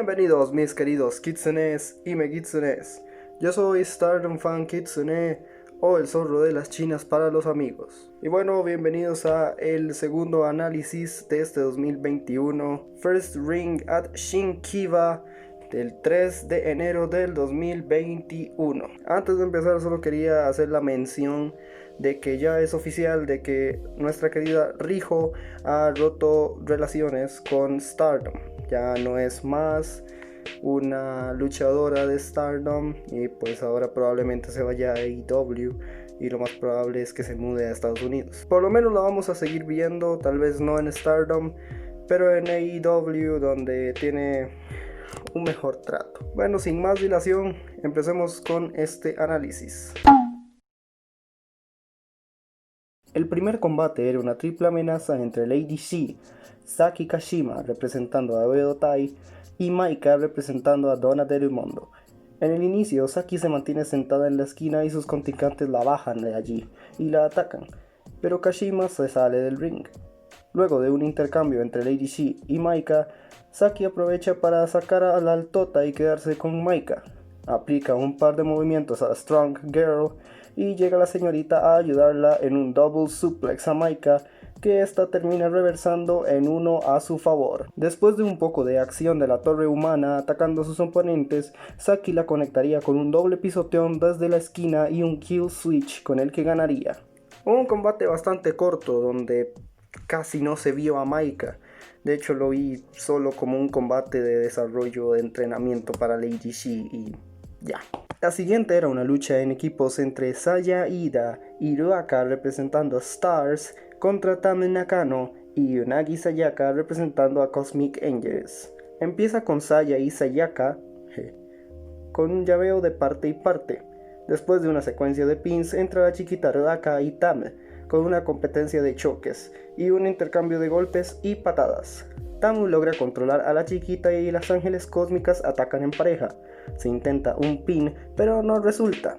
Bienvenidos mis queridos kitsunes y megitsunes. Yo soy Stardom Fan Kitsune o el zorro de las chinas para los amigos. Y bueno, bienvenidos a el segundo análisis de este 2021, First Ring at Shinkiba, del 3 de enero del 2021. Antes de empezar solo quería hacer la mención de que ya es oficial de que nuestra querida Riho ha roto relaciones con Stardom. Ya no es más una luchadora de Stardom y pues ahora probablemente se vaya a AEW y lo más probable es que se mude a Estados Unidos. Por lo menos la vamos a seguir viendo, tal vez no en Stardom, pero en AEW, donde tiene un mejor trato. Bueno, sin más dilación, empecemos con este análisis. El primer combate era una triple amenaza entre Lady Shi, Saki Kashima representando a Oedo Tai y Maika representando a Donna Del Mondo. En el inicio, Saki se mantiene sentada en la esquina y sus contrincantes la bajan de allí y la atacan, pero Kashima se sale del ring. Luego de un intercambio entre Lady Shi y Maika, Saki aprovecha para sacar a la altota y quedarse con Maika. Aplica un par de movimientos a Strong Girl y llega la señorita a ayudarla en un double suplex a Maika, que esta termina reversando en uno a su favor. Después de un poco de acción de la torre humana atacando a sus oponentes, Saki la conectaría con un doble pisoteón desde la esquina y un kill switch con el que ganaría. Un combate bastante corto donde casi no se vio a Maika. De hecho lo vi solo como un combate de desarrollo de entrenamiento para Lady Shi y ya. La siguiente era una lucha en equipos entre Saya Iida y Ruaka representando a Stars contra Tame Nakano y Unagi Sayaka representando a Cosmic Angels. Empieza con Saya y Sayaka con un llaveo de parte y parte. Después de una secuencia de pins entra la chiquita Ruaka y Tame con una competencia de choques y un intercambio de golpes y patadas. Tamu logra controlar a la chiquita y las ángeles cósmicas atacan en pareja. Se intenta un pin, pero no resulta.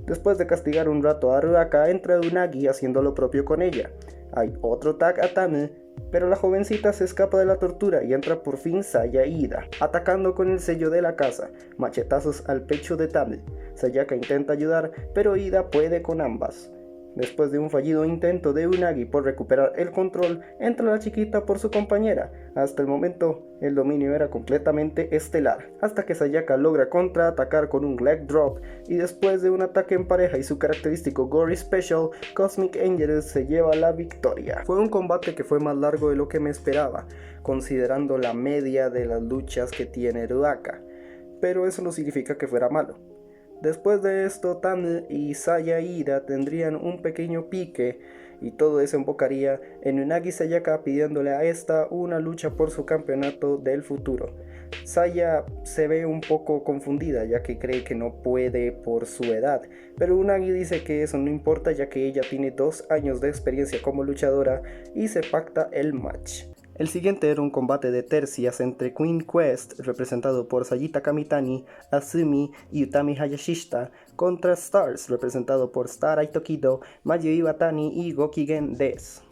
Después de castigar un rato a Ruaka, entra Unagi haciendo lo propio con ella. Hay otro tag a Tamu, pero la jovencita se escapa de la tortura y entra por fin Saya Iida, atacando con el sello de la casa, machetazos al pecho de Tamu. Sayaka intenta ayudar, pero Iida puede con ambas. Después de un fallido intento de Unagi por recuperar el control, entra la chiquita por su compañera. Hasta el momento, el dominio era completamente estelar, hasta que Sayaka logra contraatacar con un leg drop, y después de un ataque en pareja y su característico Gory Special, Cosmic Angels se lleva la victoria. Fue un combate que fue más largo de lo que me esperaba, considerando la media de las luchas que tiene Ruaka, pero eso no significa que fuera malo. Después de esto, Tame y Saya Iida tendrían un pequeño pique y todo desembocaría en Unagi Sayaka pidiéndole a esta una lucha por su campeonato del futuro. Saya se ve un poco confundida ya que cree que no puede por su edad, pero Unagi dice que eso no importa ya que ella tiene 2 años de experiencia como luchadora y se pacta el match. El siguiente era un combate de tercias entre Queen Quest, representado por Sayita Kamitani, Azumi y Utami Hayashishita, contra Stars, representado por Star Aitokido, Mayu Iwatani y Gokigen Des.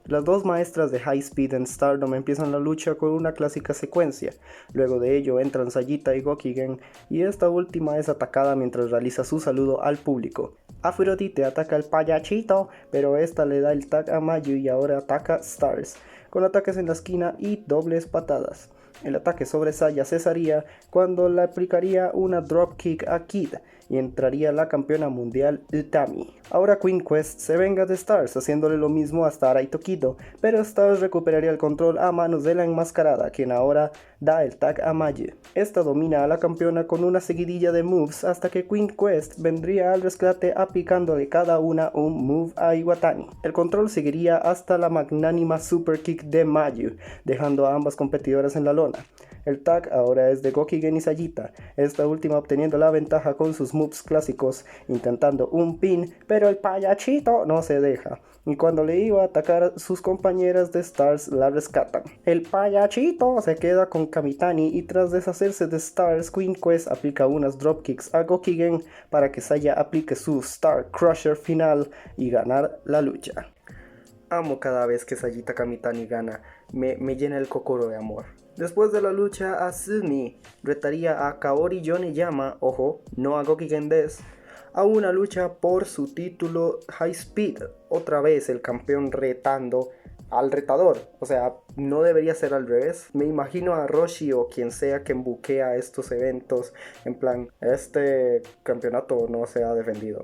Las dos maestras de High Speed en Stardom empiezan la lucha con una clásica secuencia. Luego de ello entran Sayita y Gokigen, y esta última es atacada mientras realiza su saludo al público. Afrodite ataca al payachito, pero esta le da el tag a Mayu y ahora ataca Stars, con ataques en la esquina y dobles patadas. El ataque sobre Saya cesaría cuando le aplicaría una dropkick a Kid y entraría la campeona mundial Utami. Ahora Queen Quest se venga de Stars haciéndole lo mismo a Star Aitokido, pero Stars recuperaría el control a manos de la enmascarada, quien ahora da el tag a Mayu. Esta domina a la campeona con una seguidilla de moves hasta que Queen Quest vendría al rescate aplicándole cada una un move a Iwatani. El control seguiría hasta la magnánima super kick de Mayu, dejando a ambas competidoras en la lona. El tag ahora es de Gokigen y Sayita, esta última obteniendo la ventaja con sus moves clásicos, intentando un pin, pero el payachito no se deja, y cuando le iba a atacar, sus compañeras de Stars la rescatan. El payachito se queda con Kamitani y tras deshacerse de Stars, Queen Quest aplica unas dropkicks a Gokigen para que Saya aplique su Star Crusher final y ganar la lucha. Amo cada vez que Sayita Kamitani gana, me llena el kokoro de amor. Después de la lucha, Asumi retaría a Kaori Yoneyama, ojo, no a Gokigen Des, a una lucha por su título High Speed. Otra vez el campeón retando al retador, o sea, no debería ser al revés. Me imagino a Roshi o quien sea que buquea estos eventos, en plan, este campeonato no se ha defendido,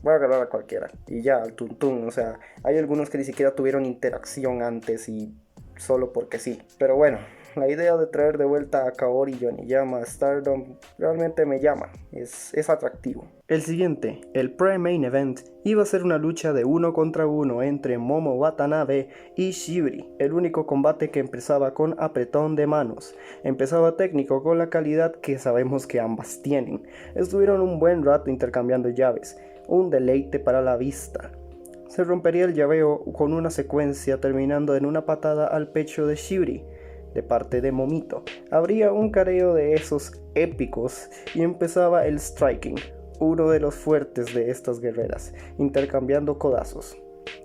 voy a agarrar a cualquiera. Y ya, al tuntún. O sea, hay algunos que ni siquiera tuvieron interacción antes y solo porque sí. Pero bueno, la idea de traer de vuelta a Kaori Yoneyama a Stardom realmente me llama. Es atractivo. El siguiente, el pre-main event, iba a ser una lucha de 1 contra 1 entre Momo Watanabe y Shiuri. El único combate que empezaba con apretón de manos. Empezaba técnico con la calidad que sabemos que ambas tienen. Estuvieron un buen rato intercambiando llaves. Un deleite para la vista. Se rompería el llaveo con una secuencia terminando en una patada al pecho de Shiuri de parte de Momito. Habría un careo de esos épicos y empezaba el striking, uno de los fuertes de estas guerreras, intercambiando codazos,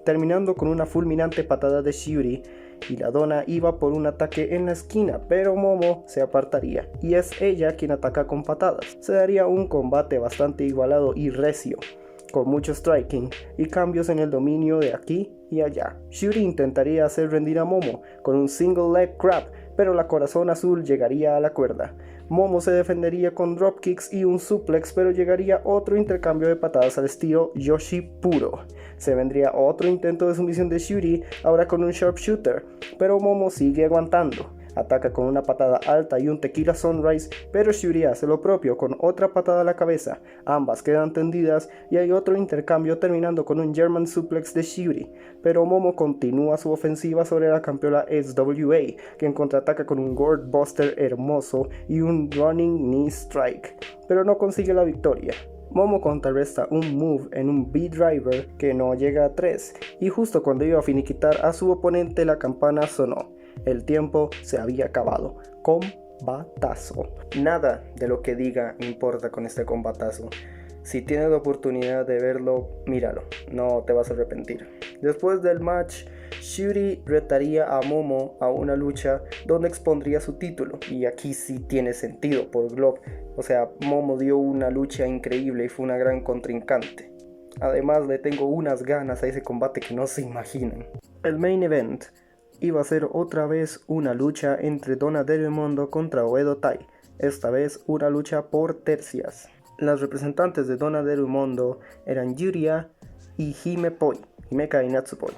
terminando con una fulminante patada de Shiuri y la dona iba por un ataque en la esquina, pero Momo se apartaría y es ella quien ataca con patadas. Se daría un combate bastante igualado y recio, con mucho striking y cambios en el dominio de aquí y allá. Shiuri intentaría hacer rendir a Momo con un single leg crab, pero la corazón azul llegaría a la cuerda. Momo se defendería con dropkicks y un suplex, pero llegaría otro intercambio de patadas al estilo Yoshi puro. Se vendría otro intento de sumisión de Shiuri, ahora con un sharpshooter, pero Momo sigue aguantando. Ataca con una patada alta y un tequila sunrise, pero Shiuri hace lo propio con otra patada a la cabeza. Ambas quedan tendidas y hay otro intercambio terminando con un German suplex de Shiuri, pero Momo continúa su ofensiva sobre la campeona SWA, quien contraataca con un Gourd Buster hermoso y un Running Knee Strike, pero no consigue la victoria. Momo contrarresta un move en un B-Driver que no llega a 3, y justo cuando iba a finiquitar a su oponente la campana sonó. El tiempo se había acabado. Combatazo. Nada de lo que diga importa con este combatazo. Si tienes la oportunidad de verlo, míralo, no te vas a arrepentir. Después del match, Shiuri retaría a Momo a una lucha donde expondría su título. Y aquí sí tiene sentido por Globe. O sea, Momo dio una lucha increíble y fue una gran contrincante. Además, le tengo unas ganas a ese combate que no se imaginan. El main event iba a ser otra vez una lucha entre Donna Del Mondo contra Oedo Tai, esta vez una lucha por tercias. Las representantes de Donna Del Mondo eran Yuria y Himeka y Natsupoi,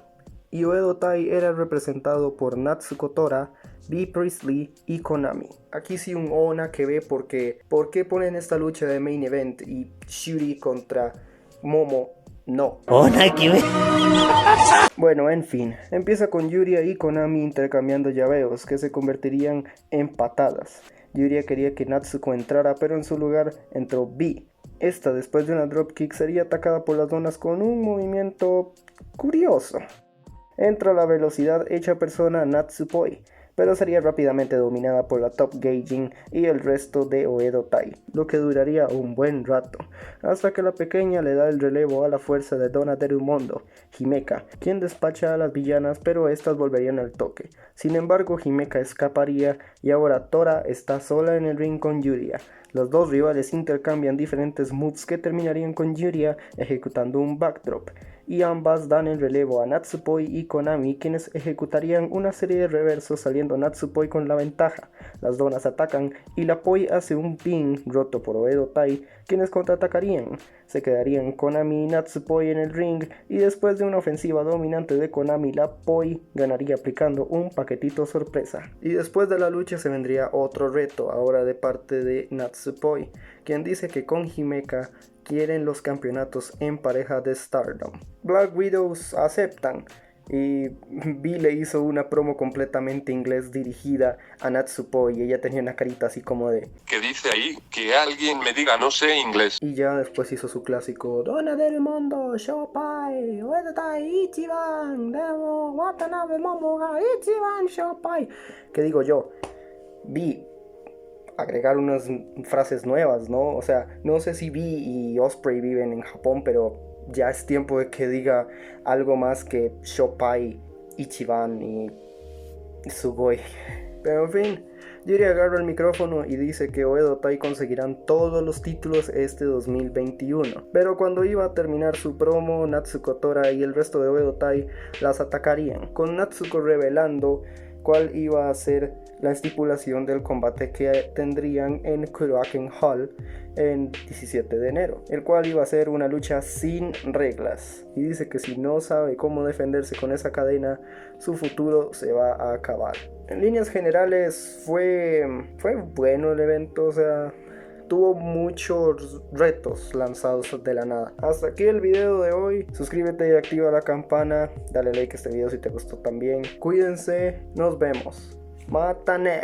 y Oedo Tai era representado por Natsuko Tora, Bea Priestley y Konami. Aquí sí un Ona que ve por qué ponen esta lucha de main event y Shiuri contra Momo no. Ona que ve. Bueno, en fin, empieza con Yuria y Konami intercambiando llaveos que se convertirían en patadas. Yuria quería que Natsuko entrara, pero en su lugar entró Bea. Esta, después de una dropkick, sería atacada por las donas con un movimiento curioso. Entra a la velocidad hecha persona Natsupoi, pero sería rápidamente dominada por la Top Gaijin y el resto de Oedo Tai, lo que duraría un buen rato, hasta que la pequeña le da el relevo a la fuerza de Donna Del Mondo, Himeka, quien despacha a las villanas, pero estas volverían al toque. Sin embargo, Himeka escaparía y ahora Tora está sola en el ring con Yuria. Los dos rivales intercambian diferentes moves que terminarían con Yuria ejecutando un backdrop, y ambas dan el relevo a Natsupoi y Konami, quienes ejecutarían una serie de reversos saliendo Natsupoi con la ventaja. Las donas atacan y la Poi hace un pin roto por Oedo Tai, quienes contraatacarían. Se quedarían Konami y Natsupoi en el ring, y después de una ofensiva dominante de Konami, la Poi ganaría aplicando un paquetito sorpresa. Y después de la lucha se vendría otro reto, ahora de parte de Natsupoi, quien dice que con Himeka quieren los campeonatos en pareja de Stardom. Black Widows aceptan y Vi le hizo una promo completamente inglés dirigida a Natsupoi y ella tenía una carita así como de ¿qué dice ahí? Que alguien me diga no sé inglés. y ya después hizo su clásico Donna Del Mondo, Showpai, Oedo Tai, Ichiban, Demo, Watanabe, Momo ga Ichiban, Showpai. ¿Qué digo yo? Vi agregar unas frases nuevas, ¿no? O sea, no sé si Vi y Osprey viven en Japón, pero ya es tiempo de que diga algo más que Shopai, Ichiban y Sugoi. Pero en fin, Yuri agarra el micrófono y dice que Oedo Tai conseguirán todos los títulos este 2021. Pero cuando iba a terminar su promo, Natsuko Tora y el resto de Oedo Tai las atacarían, con Natsuko revelando cuál iba a ser la estipulación del combate que tendrían en Kuroaken Hall en 17 de enero, el cual iba a ser una lucha sin reglas, y dice que si no sabe cómo defenderse con esa cadena, su futuro se va a acabar. En líneas generales fue bueno el evento, o sea, tuvo muchos retos lanzados de la nada. Hasta aquí el video de hoy. Suscríbete y activa la campana. Dale like a este video si te gustó también. Cuídense. Nos vemos. Matane.